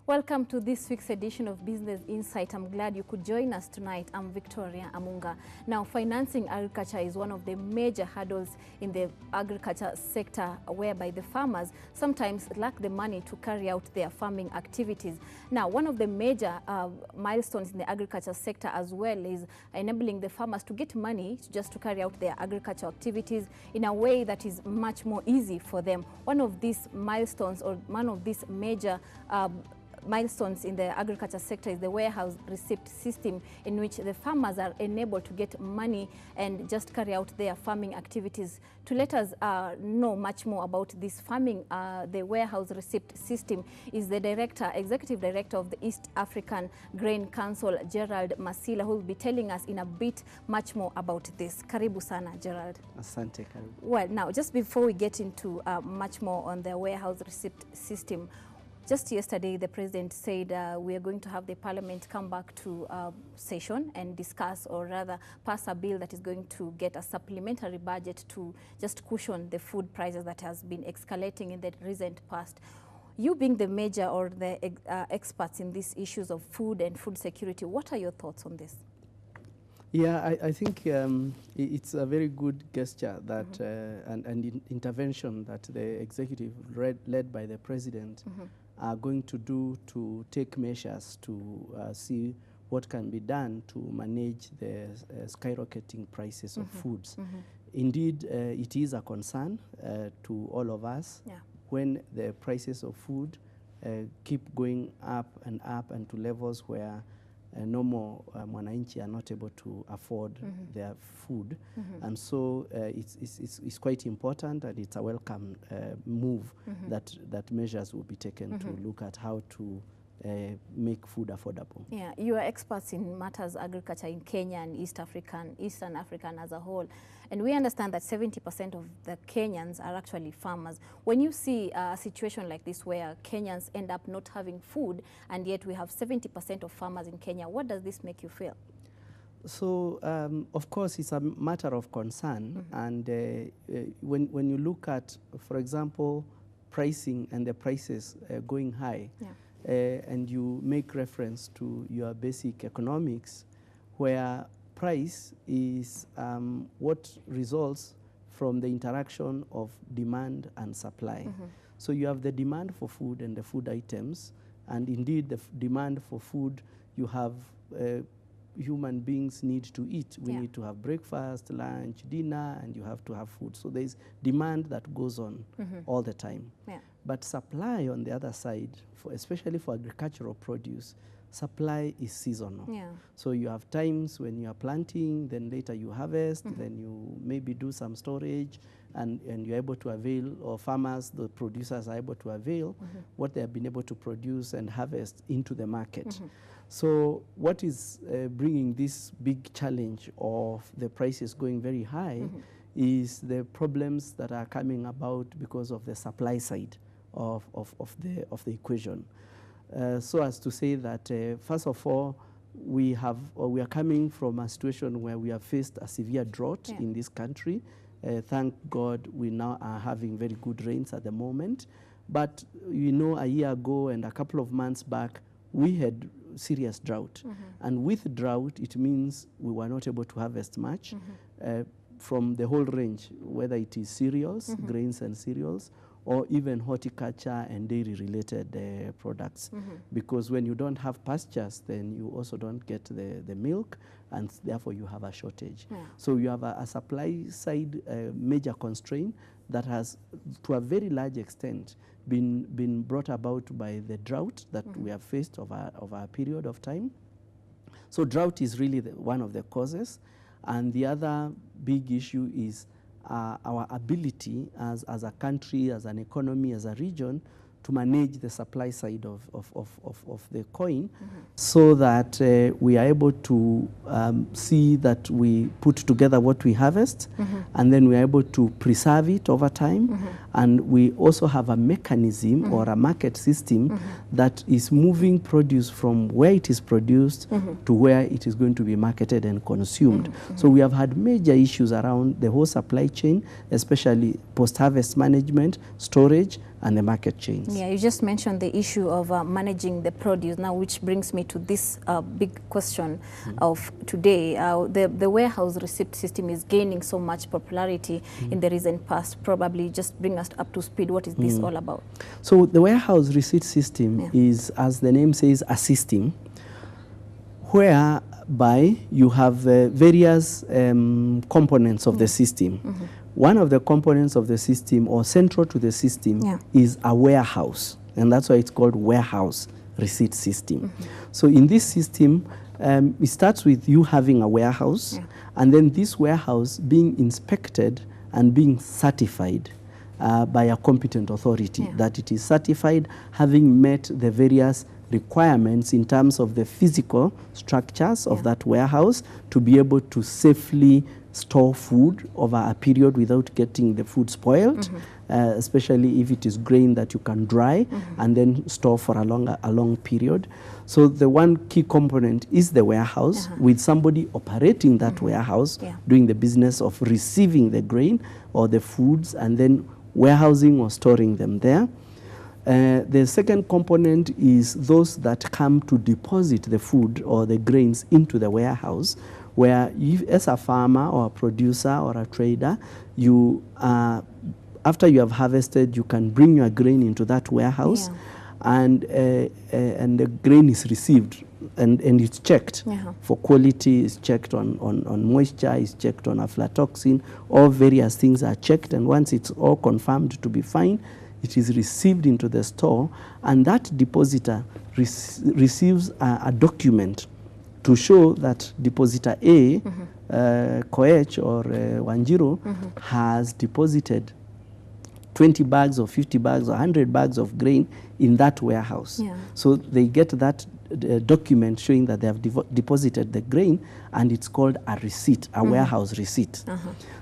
Welcome to this week's edition of Business Insight. I'm glad you could join us tonight. I'm Victoria Amunga. Now, financing agriculture is one of the major hurdles in the agriculture sector, whereby the farmers sometimes lack the money to carry out their farming activities. Now, one of the major milestones in the agriculture sector as well is enabling the farmers to get money just to carry out their agriculture activities in a way that is much more easy for them. One of these milestones, or one of these major milestones in the agriculture sector, is the warehouse receipt system, in which the farmers are enabled to get money and just carry out their farming activities. To let us know much more about this farming, the warehouse receipt system, is the executive director of the East African Grain Council, Gerald Masila, who will be telling us in a bit much more about this. Karibu sana, Gerald. Asante, karibu. Well, now, just before we get into much more on the warehouse receipt system, just yesterday, the president said we are going to have the parliament come back to session and discuss, or rather pass a bill that is going to get a supplementary budget to just cushion the food prices that has been escalating in the recent past. You being the major or the experts in these issues of food and food security, what are your thoughts on this? Yeah, I think it's a very good gesture that and intervention that the executive led by the president are going to do to take measures to see what can be done to manage the skyrocketing prices of foods. Indeed, it is a concern to all of us when the prices of food keep going up and to levels where normal mwananchi are not able to afford their food. And so it's quite important, and it's a welcome move that measures will be taken to look at how to make food affordable. Yeah, you are experts in matters agriculture in Kenya and Eastern Africa as a whole. And we understand that 70% of the Kenyans are actually farmers. When you see a situation like this where Kenyans end up not having food, and yet we have 70% of farmers in Kenya, what does this make you feel? So, of course, it's a matter of concern. And when you look at, for example, pricing and the prices going high, and you make reference to your basic economics, where price is what results from the interaction of demand and supply. So you have the demand for food and the food items, and indeed the demand for food, you have human beings need to eat. We need to have breakfast, lunch, dinner, and you have to have food. So there's demand that goes on all the time. But supply, on the other side, especially for agricultural produce, supply is seasonal. So you have times when you are planting, then later you harvest, then you maybe do some storage, and you're able to avail, or farmers, the producers are able to avail what they have been able to produce and harvest into the market. So what is bringing this big challenge of the prices going very high is the problems that are coming about because of the supply side of the equation. So as to say that, first of all, we are coming from a situation where we have faced a severe drought in this country. Thank God we now are having very good rains at the moment. But you know, a year ago and a couple of months back, we had serious drought. And with drought, it means we were not able to harvest much from the whole range, whether it is cereals, grains and cereals, or even horticulture and dairy-related products. Because when you don't have pastures, then you also don't get the milk, and therefore you have a shortage. So you have a supply side major constraint that has, to a very large extent, been brought about by the drought that we have faced over a period of time. So drought is really one of the causes. And the other big issue is our ability as a country, as an economy, as a region, to manage the supply side of the coin, so that we are able to see that we put together what we harvest, and then we are able to preserve it over time, And we also have a mechanism or a market system that is moving produce from where it is produced to where it is going to be marketed and consumed. So we have had major issues around the whole supply chain, especially post-harvest management, storage, and the market chains. Yeah, you just mentioned the issue of managing the produce now, which brings me to this big question of today. The warehouse receipt system is gaining so much popularity in the recent past. Probably just bring us up to speed. What is this all about? So the warehouse receipt system is, as the name says, a system whereby you have various components of the system. One of the components of the system, or central to the system, is a warehouse. And that's why it's called warehouse receipt system. So in this system, it starts with you having a warehouse, and then this warehouse being inspected and being certified by a competent authority, that it is certified having met the various requirements in terms of the physical structures of that warehouse to be able to safely store food over a period without getting the food spoiled, especially if it is grain that you can dry and then store for a long period. So the one key component is the warehouse, with somebody operating that warehouse, doing the business of receiving the grain or the foods and then warehousing or storing them there. The second component is those that come to deposit the food or the grains into the warehouse, where you, as a farmer or a producer or a trader, you after you have harvested, you can bring your grain into that warehouse, and the grain is received and it's checked for quality, is checked on moisture, is checked on aflatoxin, all various things are checked, and once it's all confirmed to be fine, it is received into the store, and that depositor receives a document to show that depositor A, Koech or Wanjiro, has deposited 20 bags or 50 bags or 100 bags of grain in that warehouse. So they get that document showing that they have deposited the grain, and it's called a receipt, a warehouse receipt.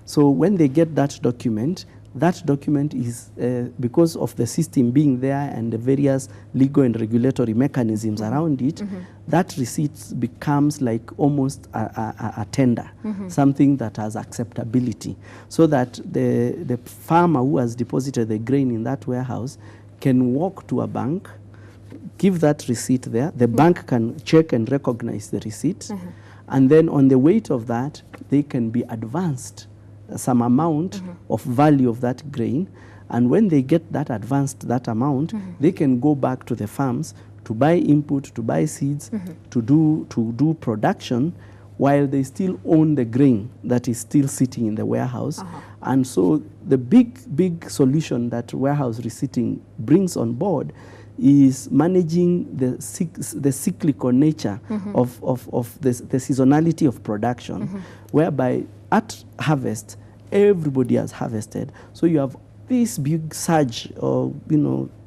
So when they get that document is, because of the system being there and the various legal and regulatory mechanisms around it, that receipt becomes like almost a tender, something that has acceptability, so that the farmer who has deposited the grain in that warehouse can walk to a bank, give that receipt there, the bank can check and recognize the receipt, and then on the weight of that, they can be advanced some amount of value of that grain, and when they get that advanced, that amount, they can go back to the farms to buy input, to buy seeds, to do production, while they still own the grain that is still sitting in the warehouse. And so the big solution that warehouse receipting brings on board is managing the cyclical nature of the seasonality of production, whereby at harvest, everybody has harvested. So you have this big surge, or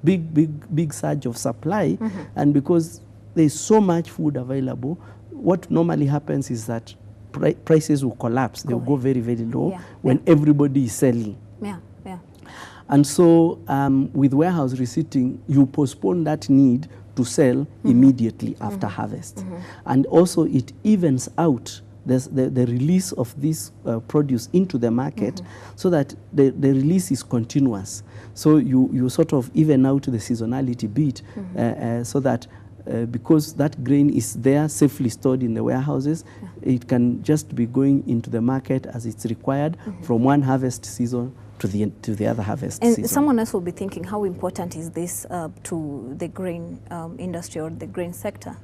big surge of supply, and because there's so much food available, what normally happens is that prices will collapse. They will go very, very low when everybody is selling. And so with warehouse receipting, you postpone that need to sell immediately after harvest. And also it evens out the release of this produce into the market, so that the release is continuous. So you sort of even out the seasonality bit, so that because that grain is there safely stored in the warehouses, it can just be going into the market as it's required from one harvest season to the other harvest season. And someone else will be thinking, how important is this to the grain industry or the grain sector?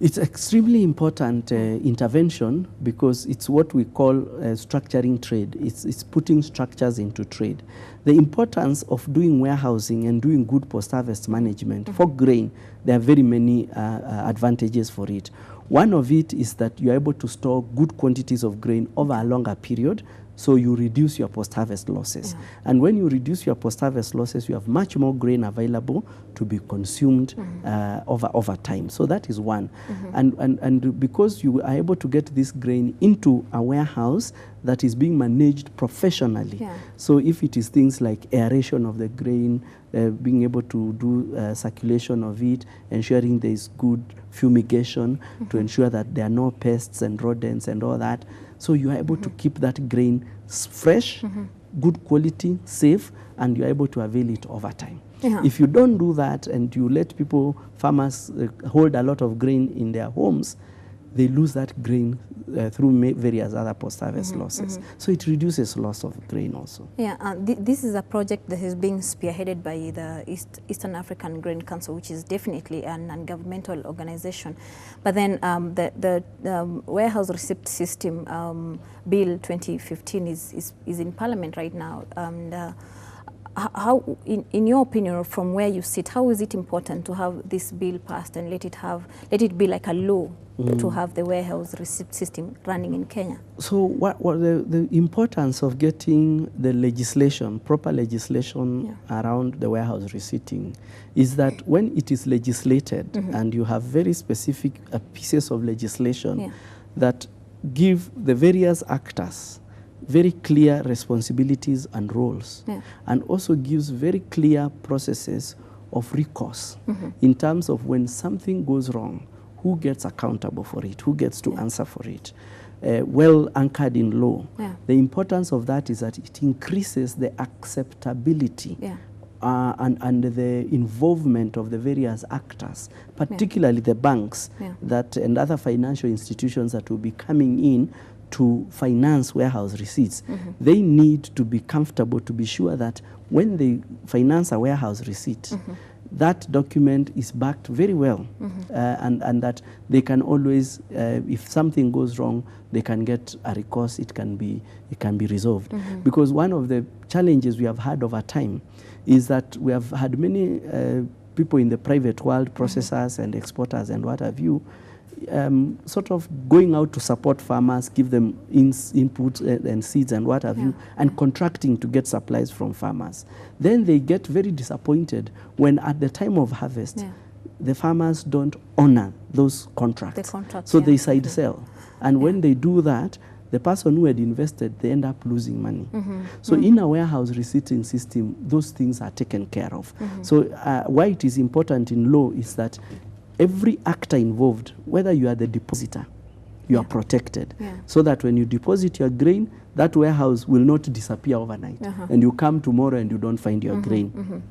It's extremely important intervention, because it's what we call structuring trade. It's putting structures into trade. The importance of doing warehousing and doing good post-harvest management for grain, there are very many advantages for it. One of it is that you're able to store good quantities of grain over a longer period, so you reduce your post-harvest losses. And when you reduce your post-harvest losses, you have much more grain available to be consumed over time. So that is one. And because you are able to get this grain into a warehouse that is being managed professionally. So if it is things like aeration of the grain, being able to do circulation of it, ensuring there is good fumigation to ensure that there are no pests and rodents and all that. So you are able to keep that grain fresh, good quality, safe, and you are able to avail it over time. If you don't do that and you let people, farmers, hold a lot of grain in their homes, they lose that grain through various other post-harvest losses. So it reduces loss of grain also. Yeah, this is a project that is being spearheaded by the Eastern African Grain Council, which is definitely a non-governmental organization. But then the Warehouse Receipt System Bill 2015 is in Parliament right now. And how, in your opinion, from where you sit, how is it important to have this bill passed and let it be like a law to have the warehouse receipt system running in Kenya? So what the importance of getting the legislation, proper legislation around the warehouse receipting is that when it is legislated and you have very specific pieces of legislation that give the various actors very clear responsibilities and roles, and also gives very clear processes of recourse in terms of when something goes wrong, who gets accountable for it, who gets to answer for it, well anchored in law. The importance of that is that it increases the acceptability and the involvement of the various actors, particularly the banks that and other financial institutions that will be coming in to finance warehouse receipts. They need to be comfortable to be sure that when they finance a warehouse receipt, that document is backed very well, and that they can always, if something goes wrong, they can get a recourse. It can be resolved. Because one of the challenges we have had over time is that we have had many people in the private world, processors and exporters and what have you, sort of going out to support farmers, give them inputs and seeds and what have you, and contracting to get supplies from farmers. Then they get very disappointed when at the time of harvest, the farmers don't honor those contracts. So they side sell. And when they do that, the person who had invested, they end up losing money. So in a warehouse receipting system, those things are taken care of. So why it is important in law is that every actor involved, whether you are the depositor, you are protected. So that when you deposit your grain, that warehouse will not disappear overnight. And you come tomorrow and you don't find your grain.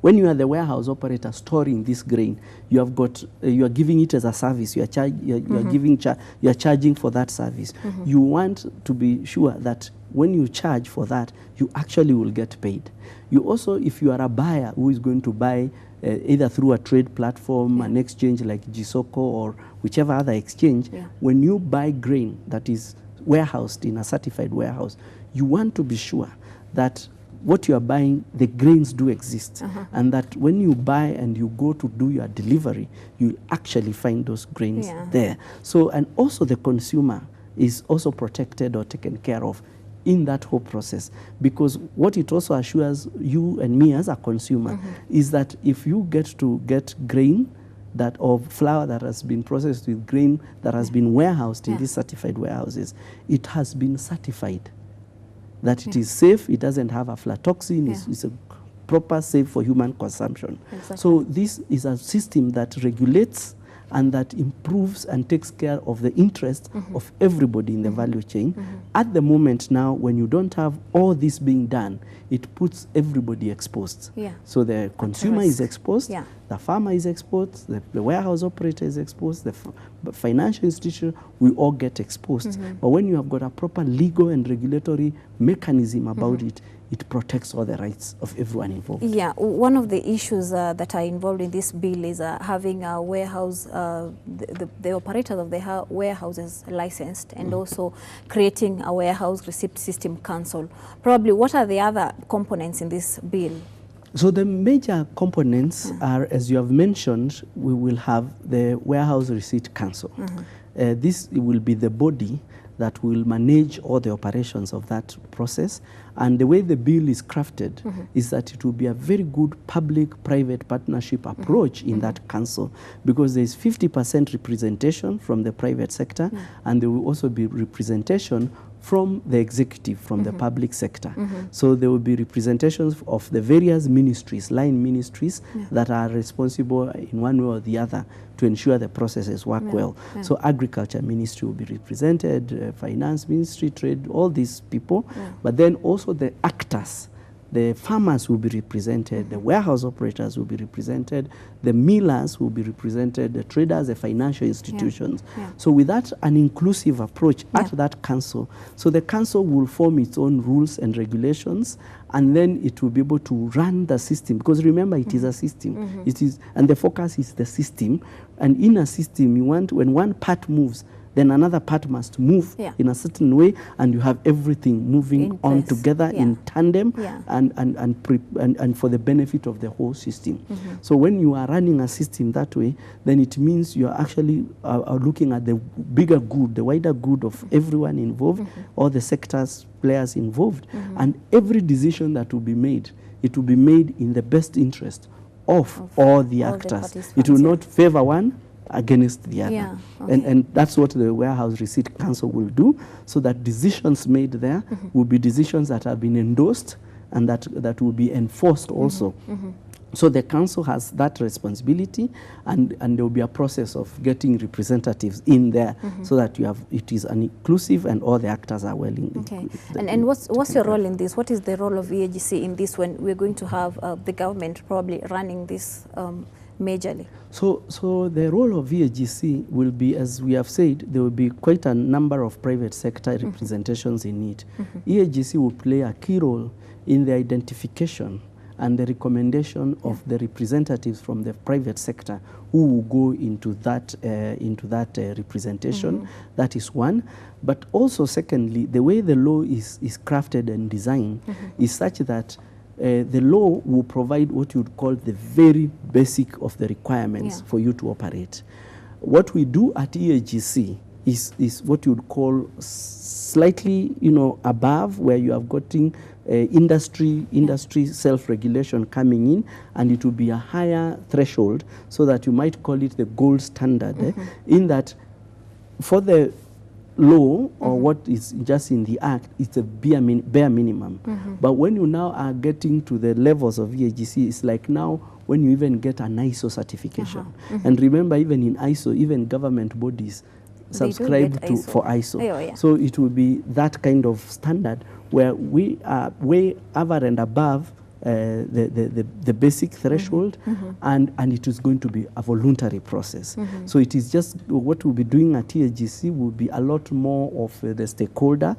When you are the warehouse operator storing this grain, you have got, you are giving it as a service. You are charging for that service. You want to be sure that when you charge for that, you actually will get paid. You also, if you are a buyer who is going to buy either through a trade platform, an exchange like Gisoko or whichever other exchange, when you buy grain that is warehoused in a certified warehouse, you want to be sure that what you are buying, the grains do exist, and that when you buy and you go to do your delivery, you actually find those grains there. So, and also the consumer is also protected or taken care of in that whole process, because what it also assures you and me as a consumer is that if you get to get grain that of flour that has been processed with grain that has been warehoused in these certified warehouses, it has been certified that it is safe, it doesn't have aflatoxin, it's a proper, safe for human consumption. So this is a system that regulates and that improves and takes care of the interest of everybody in the value chain. At the moment now, when you don't have all this being done, it puts everybody exposed. So the consumer is exposed, the farmer is exposed, the warehouse operator is exposed, the financial institution, we all get exposed. But when you have got a proper legal and regulatory mechanism about it, it protects all the rights of everyone involved. Yeah, one of the issues that are involved in this bill is having a warehouse, the operators of the warehouses licensed, and also creating a warehouse receipt system council. Probably, what are the other components in this bill? So the major components are, as you have mentioned, we will have the warehouse receipt council. This will be the body that will manage all the operations of that process. And the way the bill is crafted is that it will be a very good public-private partnership approach in that council, because there is 50% representation from the private sector, and there will also be representation from the executive, from the public sector. So there will be representations of the various ministries, line ministries, that are responsible in one way or the other to ensure the processes work well. So Agriculture Ministry will be represented, Finance Ministry, Trade, all these people, but then also the actors. The farmers will be represented, the warehouse operators will be represented, the millers will be represented, the traders, the financial institutions. So with that, an inclusive approach at that council. So the council will form its own rules and regulations, and then it will be able to run the system. Because remember, it is a system. It is, and the focus is the system. And in a system, you want, when one part moves, then another part must move in a certain way, and you have everything moving on together in tandem and for the benefit of the whole system. So when you are running a system that way, then it means you are actually are looking at the bigger good, the wider good of everyone involved, all the sectors, players involved, and every decision that will be made, it will be made in the best interest of all the actors. It will not favor one against the other. And that's what the Warehouse Receipt Council will do, so that decisions made there will be decisions that have been endorsed and that will be enforced also. So the council has that responsibility, and there will be a process of getting representatives in there so that you have, it is an inclusive and all the actors are well in. And what's your role in this? What is the role of EAGC in this, when we're going to have the government probably running this majorly? So the role of EAGC will be, as we have said, there will be quite a number of private sector representations in it. EAGC will play a key role in the identification and the recommendation of the representatives from the private sector who will go into that representation. That is one. But also, secondly, the way the law is crafted and designed is such that the law will provide what you would call the very basic of the requirements for you to operate. What we do at EAGC is what you would call slightly, above, where you have gotten industry self-regulation coming in, and it will be a higher threshold, so that you might call it the gold standard, in that for the law or what is just in the act, it's a bare minimum. But when you now are getting to the levels of EAGC, it's like now when you even get an ISO certification. And remember, even in ISO, even government bodies subscribe to ISO. For ISO. So it will be that kind of standard where we are way over and above the basic threshold, and it is going to be a voluntary process. So it is just what we'll be doing at EAGC will be a lot more of the stakeholder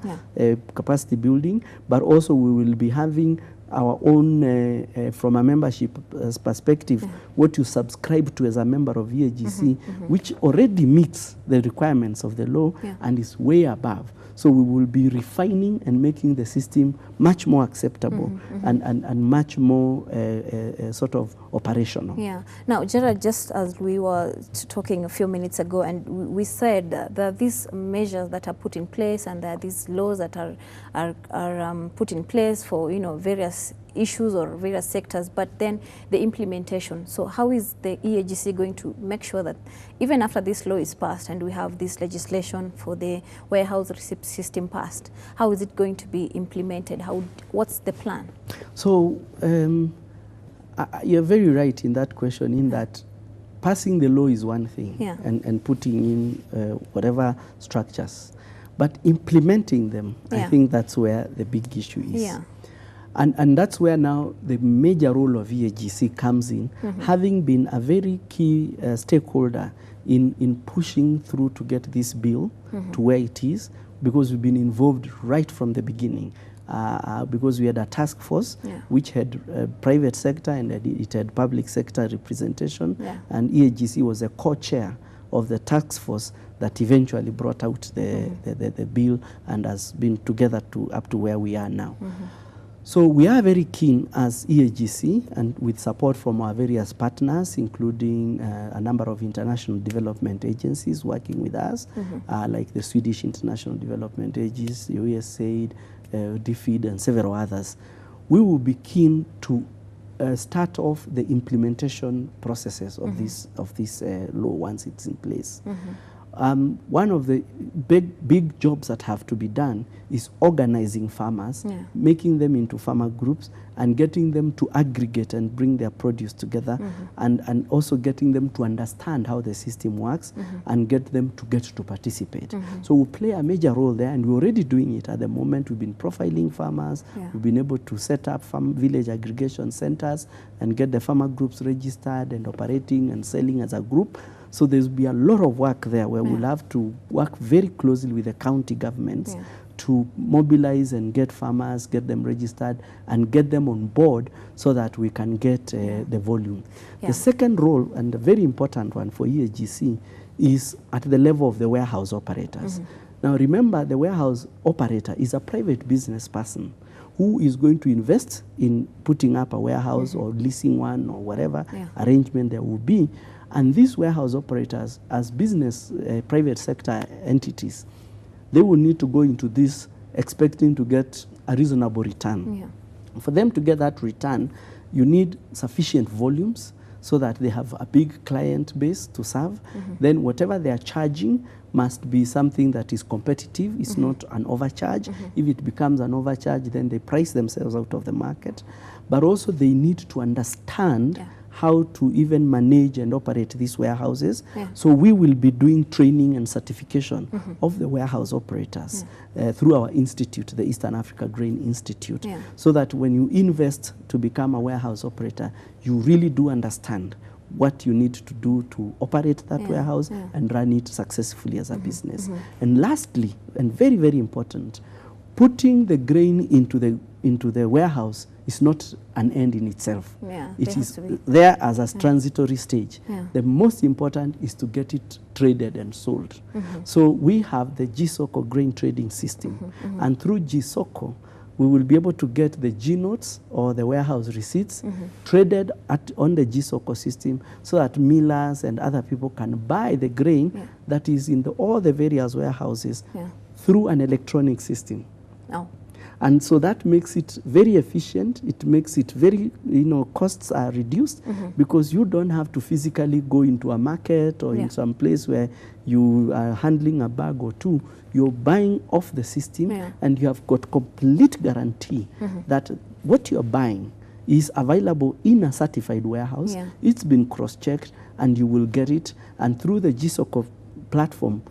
capacity building, but also we will be having our own, from a membership perspective, what you subscribe to as a member of EAGC, which already meets the requirements of the law and is way above. So we will be refining and making the system much more acceptable and much more sort of operational. Now, Gerald, just as we were talking a few minutes ago, and we said that these measures that are put in place and that these laws that are put in place for various issues or various sectors, but then the implementation. So how is the EAGC going to make sure that even after this law is passed and we have this legislation for the warehouse receipt system passed, how is it going to be implemented? What's the plan? So you're very right in that question, in that passing the law is one thing, and putting in whatever structures, but implementing them, I think that's where the big issue is. And that's where now the major role of EAGC comes in, having been a very key stakeholder in pushing through to get this bill to where it is, because we've been involved right from the beginning. Because we had a task force which had private sector and it had public sector representation, and EAGC was a co-chair of the task force that eventually brought out the bill and has been together up to where we are now. So we are very keen as EAGC, and with support from our various partners, including a number of international development agencies working with us, like the Swedish International Development Agency, USAID, DFID, and several others. We will be keen to start off the implementation processes of this law once it's in place. One of the big jobs that have to be done is organizing farmers, making them into farmer groups, and getting them to aggregate and bring their produce together, and also getting them to understand how the system works, and get them to participate. So we'll play a major role there, and we're already doing it at the moment. We've been profiling farmers. We've been able to set up village aggregation centers and get the farmer groups registered and operating and selling as a group. So there'll be a lot of work there where we'll have to work very closely with the county governments to mobilize and get farmers, get them registered, and get them on board so that we can get the volume. The second role, and a very important one for EAGC, is at the level of the warehouse operators. Now remember, the warehouse operator is a private business person who is going to invest in putting up a warehouse or leasing one or whatever arrangement there will be. And these warehouse operators, as business private sector entities, they will need to go into this expecting to get a reasonable return. For them to get that return, you need sufficient volumes so that they have a big client base to serve. Then whatever they are charging must be something that is competitive. It's not an overcharge. If it becomes an overcharge, then they price themselves out of the market. But also they need to understand how to even manage and operate these warehouses. So we will be doing training and certification of the warehouse operators through our institute, the Eastern Africa Grain Institute, so that when you invest to become a warehouse operator, you really do understand what you need to do to operate that warehouse and run it successfully as a business. And lastly, and very, very important, putting the grain into the warehouse is not an end in itself. It is there as a transitory stage. The most important is to get it traded and sold. So we have the GSOCO grain trading system, and through GSOCO, we will be able to get the G notes or the warehouse receipts traded on the GSOCO system, so that millers and other people can buy the grain that is in all the various warehouses through an electronic system. And so that makes it very efficient. It makes it very, costs are reduced because you don't have to physically go into a market or in some place where you are handling a bag or two. You're buying off the system and you have got complete guarantee that what you're buying is available in a certified warehouse. It's been cross-checked and you will get it. And through the GSOCO platform,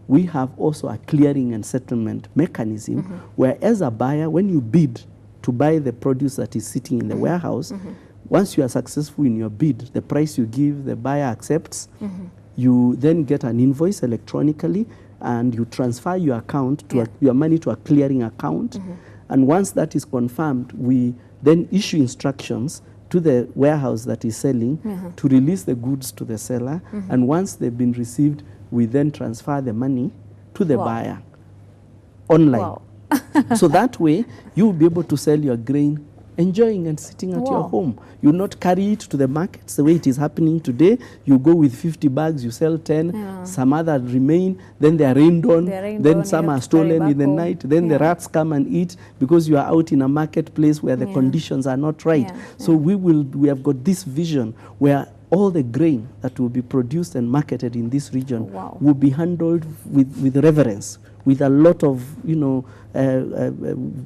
we have also a clearing and settlement mechanism where, as a buyer, when you bid to buy the produce that is sitting in the warehouse, once you are successful in your bid, the price you give, the buyer accepts, you then get an invoice electronically and you transfer your account to your money to a clearing account. And once that is confirmed, we then issue instructions to the warehouse that is selling to release the goods to the seller. And once they've been received, we then transfer the money to the buyer online. So that way, you will be able to sell your grain enjoying and sitting at your home. You will not carry it to the markets the way it is happening today. You go with 50 bags, you sell 10, some other remain, then they are rained on, then some are stolen in the night, then the rats come and eat because you are out in a marketplace where the conditions are not right. So we have got this vision where all the grain that will be produced and marketed in this region will be handled with reverence, with a lot of,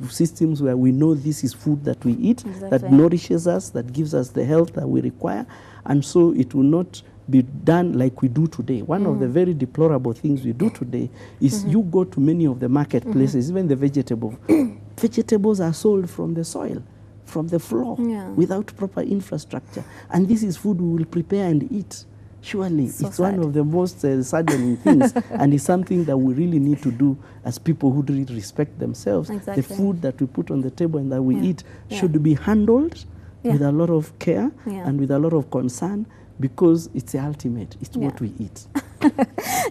systems where we know this is food that we eat, that nourishes us, that gives us the health that we require. And so it will not be done like we do today. One of the very deplorable things we do today is you go to many of the marketplaces, even the vegetables are sold from the soil, from the floor, without proper infrastructure. And this is food we will prepare and eat. Surely, it's one of the most saddening things, and it's something that we really need to do as people who really respect themselves. The food that we put on the table and that we eat should be handled with a lot of care and with a lot of concern, because it's the ultimate. It's what we eat.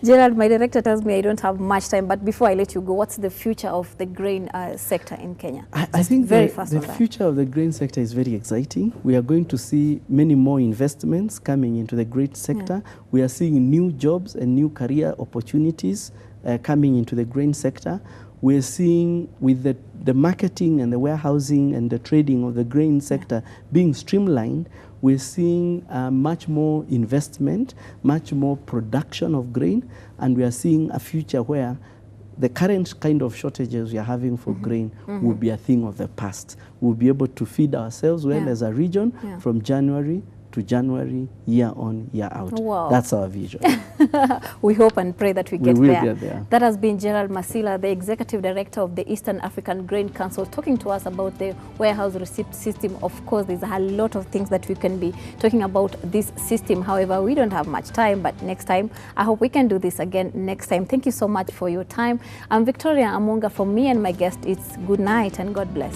Gerald, my director tells me I don't have much time, but before I let you go, what's the future of the grain sector in Kenya? I think the future of the grain sector is very exciting. We are going to see many more investments coming into the grain sector. We are seeing new jobs and new career opportunities coming into the grain sector. We're seeing with the marketing and the warehousing and the trading of the grain sector being streamlined, we're seeing much more investment, much more production of grain, and we are seeing a future where the current kind of shortages we are having for grain will be a thing of the past. We'll be able to feed ourselves well as a region from January to January, year on, year out. Wow. That's our vision. We hope and pray that we will get there. That has been Gerald Masila, the Executive Director of the Eastern African Grain Council, talking to us about the warehouse receipt system. Of course, there's a lot of things that we can be talking about this system. However, we don't have much time, but next time, I hope we can do this again next time. Thank you so much for your time. I'm Victoria Amunga. From me and my guest, it's good night and God bless.